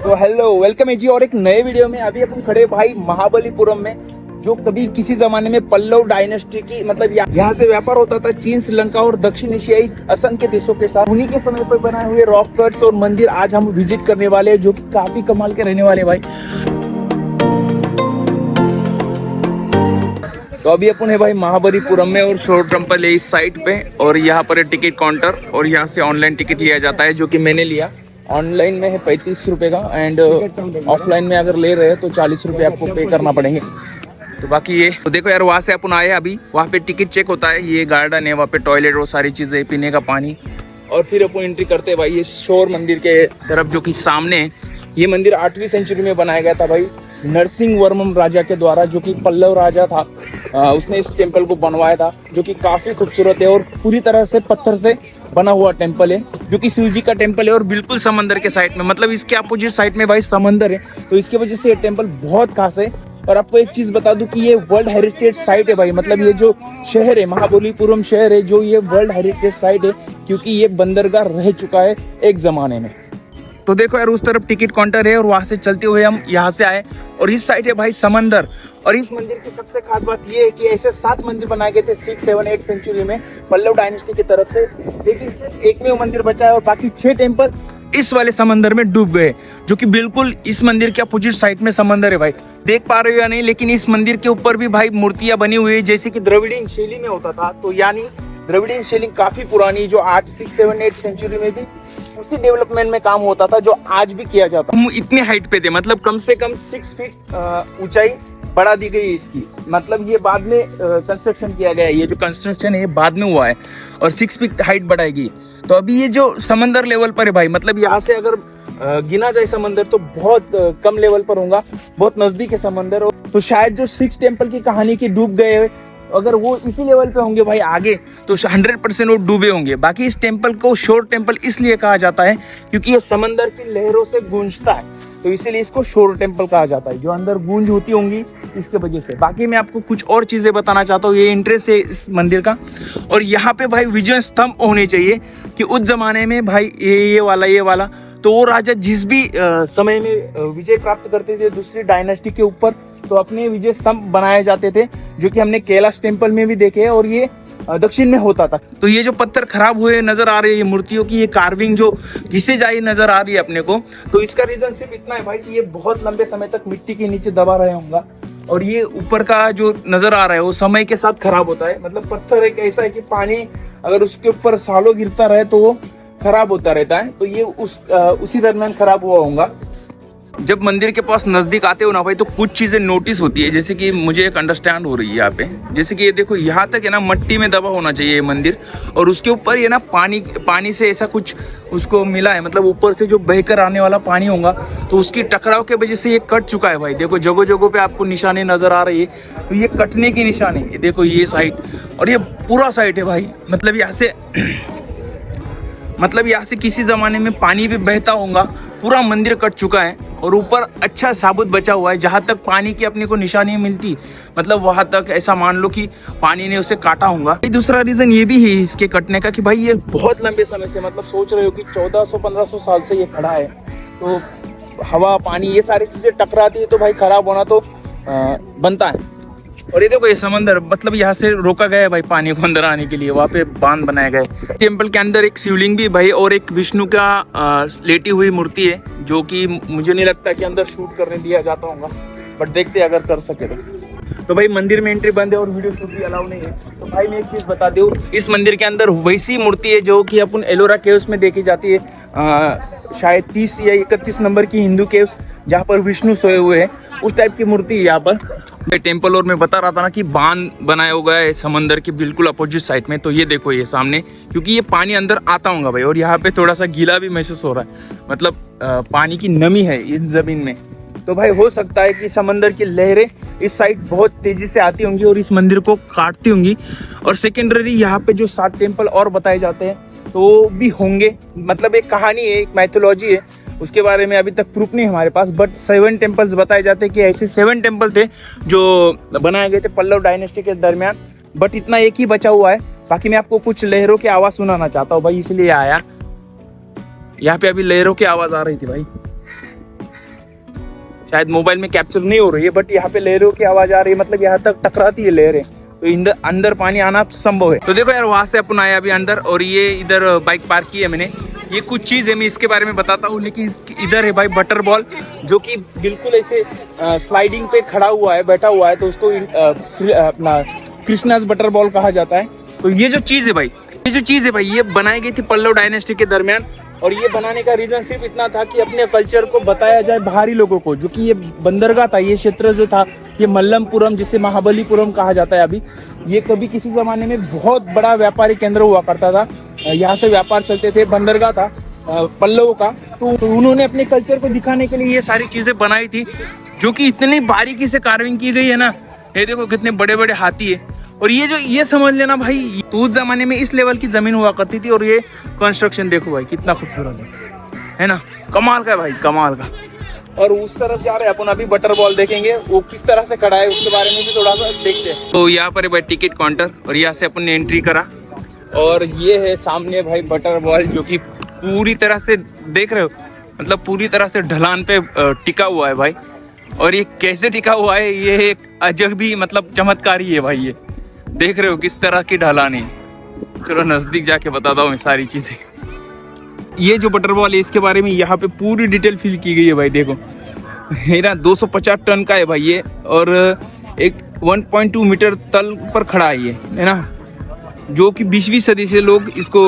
तो hello welcome है जी और एक नए वीडियो में। अभी अपन खड़े भाई महाबलीपुरम में, जो कभी किसी जमाने में पल्लव डायनेस्टी की मतलब यहाँ से व्यापार होता था चीन, श्रीलंका और दक्षिण एशियाई असंख्य देशों के साथ। उन्हीं के समय पर बनाए हुए रॉक कट्स और मंदिर आज हम विजिट करने वाले हैं, जो कि काफी कमाल के रहने वाले भाई। तो अभी अपन है भाई महाबलीपुरम में और शोर टेम्पल है इस साइड पे, और यहाँ पर है टिकट काउंटर और यहाँ से ऑनलाइन टिकट लिया जाता है, जो कि मैंने लिया। ऑनलाइन में है 35 रुपए का एंड ऑफलाइन में अगर ले रहे हैं तो 40 रुपए आपको पे करना पड़ेंगे। तो बाकी ये तो देखो यार, वहाँ से अपन आए, अभी वहाँ पे टिकट चेक होता है, ये गार्डन है, वहाँ पे टॉयलेट और सारी चीज़ें, पीने का पानी, और फिर अपन एंट्री करते हैं भाई ये शोर मंदिर के तरफ, जो कि सामने है। ये मंदिर 8वीं सेंचुरी में बनाया गया था भाई नरसिंह वर्मन राजा के द्वारा, जो कि पल्लव राजा था। उसने इस टेम्पल को बनवाया था, जो कि काफ़ी खूबसूरत है और पूरी तरह से पत्थर से बना हुआ टेम्पल है, जो कि शिव जी का टेम्पल है और बिल्कुल समंदर के साइड में, मतलब इसके अपोजिट साइड में भाई समंदर है। तो इसकी वजह से ये टेम्पल बहुत खास है। और आपको एक चीज़ बता दूं कि ये वर्ल्ड हेरिटेज साइट है भाई, मतलब ये जो शहर है महाबलीपुरम शहर है, जो ये वर्ल्ड हेरिटेज साइट है, क्योंकि ये बंदरगाह रह चुका है एक ज़माने में। तो देखो यार, उस तरफ टिकट काउंटर है और वहां से चलते हुए हम यहाँ से आए, और इस साइड है भाई समंदर। और इस मंदिर की सबसे खास बात ये है कि ऐसे 7 मंदिर बनाए गए थे 6, 7, 8 सेंचुरी में पल्लव डायनेस्टी की तरफ से, लेकिन सिर्फ एक में वो मंदिर बचा है और बाकी 6 टेम्पल इस वाले समंदर में डूब गए, जो कि बिल्कुल इस मंदिर के अपोजिट साइड में समंदर है भाई। देख पा रहे हो या नहीं, लेकिन इस मंदिर के ऊपर भी भाई मूर्तियां बनी हुई है, जैसे कि द्रविड़ीय शैली में होता था। तो यानी द्रविड़ीय शैली काफी पुरानी, जो 8, 6, 7, 8 सेंचुरी में भी उसी डेवलपमेंट में काम होता था, जो आज भी किया जाता। हम इतने हाइट पे थे, मतलब कम से कम 6 फीट ऊंचाई बढ़ा दी गई इसकी, मतलब ये बाद में कंस्ट्रक्शन किया गया है। ये जो कंस्ट्रक्शन है ये बाद में हुआ है और 6 फीट हाइट बढ़ाएगी। तो अभी ये जो समंदर लेवल पर है भाई, मतलब यहाँ से अगर गिना जाए समंदर तो बहुत कम लेवल पर होगा, बहुत नजदीक है समंदर। तो शायद जो 6 टेम्पल की कहानी की डूब गए, अगर वो इसी लेवल पे होंगे भाई आगे, तो 100% वो डूबे होंगे। बाकी इस टेम्पल को शोर टेम्पल इसलिए कहा जाता है क्योंकि ये समंदर की लहरों से गूंजता है, तो इसीलिए इसको शोर टेम्पल कहा जाता है, जो अंदर गूंज होती होंगी इसके वजह से। बाकी मैं आपको कुछ और चीजें बताना चाहता हूँ। ये एंट्रेंस है इस मंदिर का, और यहाँ पे भाई विजय स्तंभ होने चाहिए कि उस जमाने में भाई ये वाला तो वो राजा जिस भी समय में विजय प्राप्त करते थे दूसरी डायनेस्टी के ऊपर, तो अपने विजय स्तंभ बनाए जाते थे, जो कि हमने कैलाश टेम्पल में भी देखे हैं, और ये दक्षिण में होता था। तो ये जो पत्थर खराब हुए नजर आ रहे हैं, ये मूर्तियों की ये कार्विंग जो घिसे जाई नजर आ रही है अपने को, तो इसका रीजन सिर्फ इतना है भाई कि ये बहुत लंबे समय तक मिट्टी के नीचे दबा रहे होंगे, और ये ऊपर का जो नजर आ रहा है वो समय के साथ खराब होता है। मतलब पत्थर एक ऐसा है कि पानी अगर उसके ऊपर सालों गिरता रहे तो वो खराब होता रहता है, तो ये उसी दरमियान खराब हुआ होगा। जब मंदिर के पास नजदीक आते हो ना भाई, तो कुछ चीजें नोटिस होती है, जैसे कि मुझे एक अंडरस्टैंड हो रही है यहाँ पे। जैसे कि ये देखो, यहाँ तक है ना मट्टी में दबा होना चाहिए ये मंदिर, और उसके ऊपर ये ना पानी से ऐसा कुछ उसको मिला है, मतलब ऊपर से जो बहकर आने वाला पानी होगा, तो उसकी टकराव के वजह से ये कट चुका है भाई। देखो जगह जगह पे आपको निशाने नजर आ रही है, तो ये कटने की निशानी है। देखो ये साइड और ये पूरा साइड है भाई, मतलब यहाँ से किसी जमाने में पानी भी बहता होगा। पूरा मंदिर कट चुका है और ऊपर अच्छा साबुत बचा हुआ है, जहाँ तक पानी की अपने को निशानी मिलती, मतलब वहां तक ऐसा मान लो कि पानी ने उसे काटा होगा। दूसरा रीजन ये भी है इसके कटने का कि भाई ये बहुत लंबे समय से, मतलब सोच रहे हो कि 1400-1500 साल से ये खड़ा है, तो हवा पानी ये सारी चीजें टकराती है, तो भाई खराब होना तो बनता है। और ये देखो ये समंदर, मतलब यहाँ से रोका गया है भाई पानी को अंदर आने के लिए, वहाँ पे बांध बनाए गए। टेम्पल के अंदर एक शिवलिंग भी भाई, और एक विष्णु का लेटी हुई मूर्ति है, जो कि मुझे नहीं लगता कि अंदर शूट करने दिया जाता होगा, बट देखते अगर कर सके तो भाई मंदिर में एंट्री बंद है और वीडियो शूट भी अलाउ नहीं है। तो भाई मैं एक चीज बता दूं, इस मंदिर के अंदर वैसी मूर्ति है जो कि अपन एलोरा केव्स में देखी जाती है, शायद 30 या 31 नंबर की हिंदू केव्स, जहाँ पर विष्णु सोए हुए हैं, उस टाइप की मूर्ति है यहाँ पर टेम्पल। और मैं बता रहा था ना कि बांध बनाया हुआ है समंदर के बिल्कुल अपोजिट साइड में, तो ये देखो ये सामने, क्योंकि ये पानी अंदर आता होगा भाई, और यहाँ पे थोड़ा सा गीला भी महसूस हो रहा है, मतलब पानी की नमी है इस जमीन में। तो भाई हो सकता है कि समंदर की लहरें इस साइड बहुत तेजी से आती होंगी और इस मंदिर को काटती होंगी। और सेकेंडरी यहाँ पे जो 7 टेम्पल और बताए जाते हैं तो भी होंगे, मतलब एक कहानी है, एक मैथोलॉजी है, उसके बारे में अभी तक प्रूफ नहीं हमारे पास, बट 7 टेम्पल्स बताए जाते हैं कि ऐसे 7 टेम्पल थे जो बनाए गए थे पल्लव डायनेस्टी के दरमियान, बट इतना एक ही बचा हुआ है। बाकी मैं आपको कुछ लहरों की आवाज सुनाना चाहता हूँ भाई, इसलिए आया। यहाँ पे अभी लहरों की आवाज आ रही थी भाई। शायद मोबाइल में कैप्चर नहीं हो रही है, बट यहाँ पे लहरों की आवाज आ रही है, मतलब यहाँ तक टकराती है लहरें, तो अंदर पानी आना संभव है। तो देखो यार, वहां से अपन आए अभी अंदर, और ये इधर बाइक पार्क की है मैंने। ये कुछ चीज़ है, मैं इसके बारे में बताता हूँ, लेकिन इधर है भाई बटर बॉल, जो कि बिल्कुल ऐसे स्लाइडिंग पे खड़ा हुआ है, बैठा हुआ है, तो उसको अपना कृष्णाज बटर बॉल कहा जाता है। तो ये जो चीज़ है भाई, ये बनाई गई थी पल्लव डायनेस्टी के दरमियान, और ये बनाने का रीजन सिर्फ इतना था कि अपने कल्चर को बताया जाए बाहरी लोगों को, जो कि ये बंदरगाह था, ये क्षेत्र जो था, ये मल्लमपुरम, जिसे महाबलीपुरम कहा जाता है अभी, ये कभी किसी जमाने में बहुत बड़ा व्यापारी केंद्र हुआ करता था। यहाँ से व्यापार चलते थे, बंदरगाह था पल्लवों का। तो उन्होंने अपने कल्चर को दिखाने के लिए ये सारी चीजें बनाई थी, जो कि इतनी बारीकी से कार्विंग की गई है ना। ये देखो कितने बड़े बड़े हाथी है, और ये समझ लेना भाई, तो उस जमाने में इस लेवल की जमीन हुआ करती थी। और ये कंस्ट्रक्शन देखो भाई कितना खूबसूरत है ना, कमाल का है भाई, कमाल का। और उस तरफ जा रहे हैं अपन, अभी बटर बॉल देखेंगे, वो किस तरह से खड़ा है उसके बारे में भी थोड़ा सा देखते हैं। तो यहाँ पर है भाई टिकट काउंटर, और यहाँ से अपन ने एंट्री करा, और ये है सामने भाई बटर बॉल, जो कि पूरी तरह से देख रहे हो, मतलब पूरी तरह से ढलान पे टिका हुआ है भाई। और ये कैसे टिका हुआ है, ये एक अजब भी मतलब चमत्कारी है भाई। ये देख रहे हो किस तरह की ढलान है। चलो नजदीक जाके बताता हूँ मैं सारी चीजें। ये जो बटर बॉल है, इसके बारे में यहाँ पे पूरी डिटेल फिल की गई है भाई। देखो है ना, 250 टन का है भाई ये, और एक 1.2 मीटर तल पर खड़ा है ये, है ना, जो कि 20वीं सदी से लोग इसको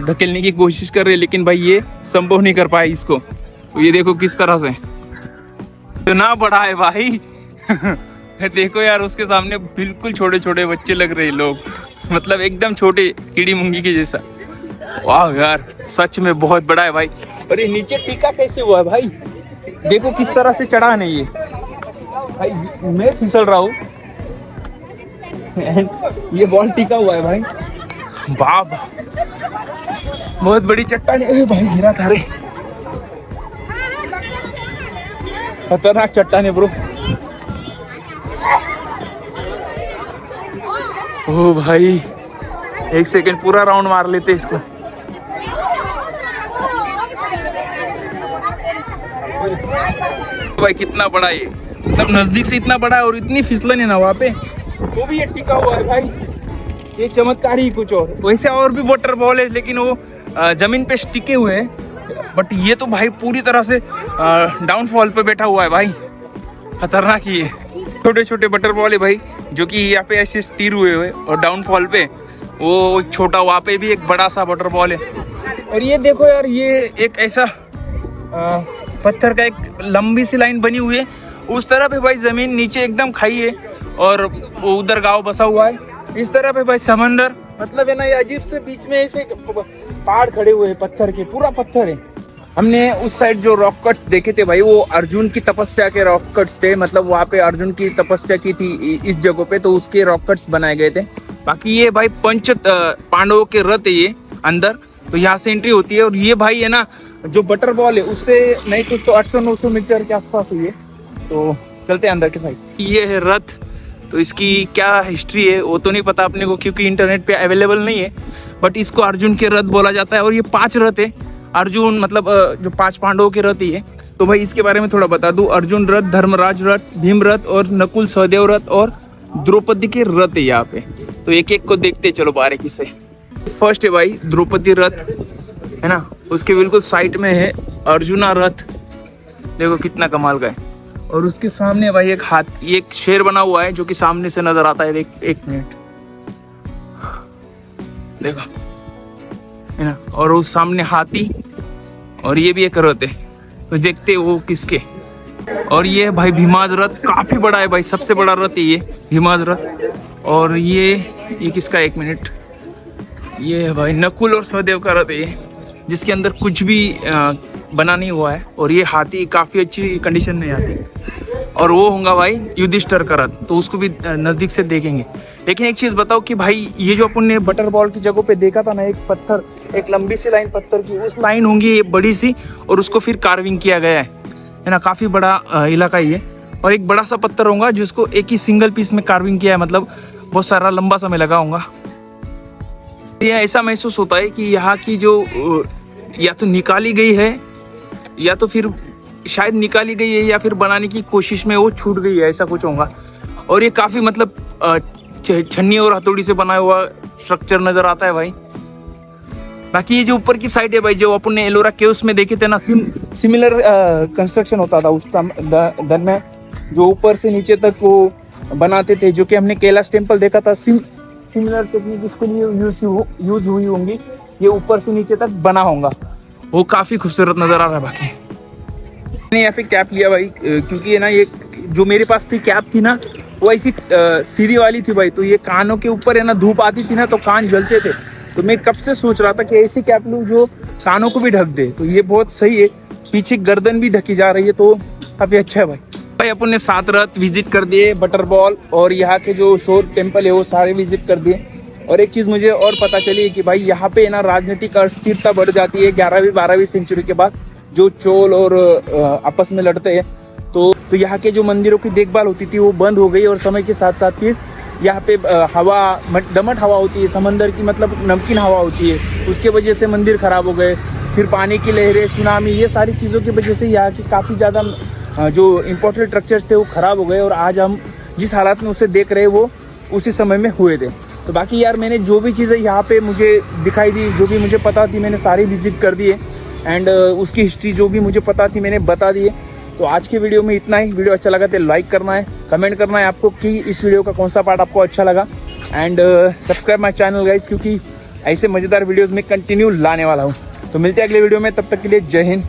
ढकेलने की कोशिश कर रहे हैं, लेकिन भाई ये संभव नहीं कर पाए इसको। तो ये देखो किस तरह से इतना बड़ा है भाई। देखो यार, उसके सामने बिल्कुल छोटे छोटे बच्चे लग रहे हैं लोग, मतलब एकदम छोटे कीड़ी मुंगी के जैसा। वाह यार, सच में बहुत बड़ा है भाई। और ये नीचे टीका कैसे हुआ है भाई, देखो किस तरह से चढ़ा नहीं ये भाई, मैं फिसल रहा हूँ। ये बॉल टिका हुआ है भाई, बाप बहुत बड़ी चट्टान है भाई, गिरा था रे, खतरनाक चट्टान है ब्रो। ओ भाई, एक सेकंड पूरा राउंड मार लेते इसको। भाई कितना बड़ा है, मतलब नजदीक से इतना बड़ा है, और इतनी फिसलन है ना वहाँ पे, वो भी ये टिका हुआ है भाई। ये चमत्कार ही कुछ और। वैसे और भी वाटर बॉल है, लेकिन वो जमीन पे टिके हुए हैं, बट ये तो भाई पूरी तरह से डाउनफॉल पे बैठा हुआ है भाई, खतरनाक ही है। छोटे छोटे बटर बॉल है भाई, जो कि यहाँ पे ऐसे स्थिर हुए हुए, और डाउनफॉल पे वो छोटा, वहाँ पे भी एक बड़ा सा बटर बॉल है। और ये देखो यार, ये एक ऐसा पत्थर का एक लंबी सी लाइन बनी हुई है, उस तरफ है भाई जमीन, नीचे एकदम खाई है, और उधर गांव बसा हुआ है, इस तरफ है भाई समंदर। मतलब है ना, ये अजीब से बीच में ऐसे पहाड़ खड़े हुए हैं पत्थर के, पूरा पत्थर है। हमने उस साइड जो रॉक कट्स देखे थे भाई, वो अर्जुन की तपस्या के रॉक कट्स थे, मतलब वहाँ पे अर्जुन की तपस्या की थी इस जगह पे, तो उसके रॉक कट्स बनाए गए थे। बाकी ये भाई पंच पांडवों के रथ है ये अंदर, तो यहाँ से एंट्री होती है। और ये भाई है ना, जो बटर बॉल है उससे नहीं कुछ तो 800-900 मीटर के आसपास हुई है। तो चलते हैं अंदर के साइड। ये है रथ, तो इसकी क्या हिस्ट्री है वो तो नहीं पता अपने को, क्योंकि इंटरनेट पे अवेलेबल नहीं है, बट इसको अर्जुन के रथ बोला जाता है। और ये 5 रथ है, अर्जुन मतलब जो 5 पांडवों के रथ ही है। तो भाई इसके बारे में थोड़ा बता दूं, अर्जुन रथ, धर्मराज रथ, भीम रथ, और नकुल सहदेव रथ, और द्रौपदी के रथ है यहाँ पे। तो एक एक को देखते चलो बारीकी से। फर्स्ट है भाई द्रौपदी रथ, है ना, उसके बिल्कुल साइड में है अर्जुना रथ, देखो कितना कमाल का है। और उसके सामने भाई एक एक शेर बना हुआ है, जो कि सामने से नजर आता है। एक मिनट देखो, है ना, और उस सामने हाथी, और ये भी एक रथ है, तो देखते वो किसके। और ये भाई भीमाज रथ, काफी बड़ा है भाई, सबसे बड़ा रथ है ये भीमाज रथ। और ये किसका, एक मिनट, ये है भाई नकुल और सहदेव का रथ है, जिसके अंदर कुछ भी बना नहीं हुआ है। और ये हाथी काफी अच्छी कंडीशन में आती है। और वो होगा भाई युधिष्ठिर का रथ, तो उसको भी नजदीक से देखेंगे। लेकिन एक चीज बताओ कि भाई ये जो अपन ने बटर बॉल की जगह पे देखा था ना, एक पत्थर, एक लंबी सी लाइन पत्थर की, उस लाइन होंगी ये बड़ी सी, और उसको फिर कार्विंग किया गया है ना, काफी बड़ा इलाका ही है। और एक बड़ा सा पत्थर होगा जिसको एक ही सिंगल पीस में कार्विंग किया है, मतलब बहुत सारा लंबा समय लगा होगा। ये ऐसा महसूस होता है कि यहाँ की जो या तो निकाली गई है, या तो फिर शायद निकाली गई है या फिर बनाने की कोशिश में वो छूट गई है, ऐसा कुछ होगा। और ये काफ़ी मतलब छन्नी और हथौड़ी से बना हुआ स्ट्रक्चर नज़र आता है भाई। बाकी ये जो ऊपर की साइड है भाई, जो अपन ने एलोरा केव्स में देखे थे ना, सिमिलर कंस्ट्रक्शन होता था उस दर में, जो ऊपर से नीचे तक वो बनाते थे, जो कि हमने कैलाश टेम्पल देखा था। सिमिलर टेक्निक इसके लिए यूज हुई होंगी, ये ऊपर से नीचे तक बना होगा। वो काफ़ी खूबसूरत नज़र आ रहा है। बाकी मैंने यहाँ पे कैप लिया भाई, क्योंकि ये ना, ये जो मेरे पास थी कैप थी ना, वो ऐसी सीधी वाली थी भाई, तो ये कानों के ऊपर है ना, धूप आती थी ना तो कान जलते थे। तो मैं कब से सोच रहा था कि ऐसी कैप लूँ जो कानों को भी ढक दे, तो ये बहुत सही है। पीछे गर्दन भी ढकी जा रही है, तो काफ़ी अच्छा है भाई। अपन ने 7 रथ विजिट कर दिए, बटर बॉल और यहाँ के जो शोर टेम्पल है वो सारे विजिट कर दिए। और एक चीज़ मुझे और पता चली है कि भाई यहाँ पे ना राजनीतिक अस्थिरता बढ़ जाती है 11वीं-12वीं सेंचुरी के बाद, जो चोल और आपस में लड़ते हैं। तो यहाँ के जो मंदिरों की देखभाल होती थी वो बंद हो गई, और समय के साथ साथ फिर यहाँ पे हवा, दमट हवा होती है, समंदर की मतलब नमकीन हवा होती है, उसके वजह से मंदिर खराब हो गए। फिर पानी की लहरें, सुनामी, ये सारी चीज़ों की वजह से यहाँ की काफ़ी ज़्यादा जो इम्पोर्टेंट स्ट्रक्चर्स थे वो ख़राब हो गए, और आज हम जिस हालात में उसे देख रहे वो उसी समय में हुए थे। तो बाकी यार, मैंने जो भी चीज़ें यहाँ पे मुझे दिखाई दी, जो भी मुझे पता थी, मैंने सारी विजिट कर दी है। एंड उसकी हिस्ट्री जो भी मुझे पता थी मैंने बता दी है। तो आज के वीडियो में इतना ही। वीडियो अच्छा लगा तो लाइक करना है, कमेंट करना है आपको कि इस वीडियो का कौन सा पार्ट आपको अच्छा लगा। And subscribe my channel guys, क्योंकि ऐसे मज़ेदार वीडियोज़ में कंटिन्यू लाने वाला हूँ। तो मिलते हैं अगले वीडियो में, तब तक के लिए जय हिंद।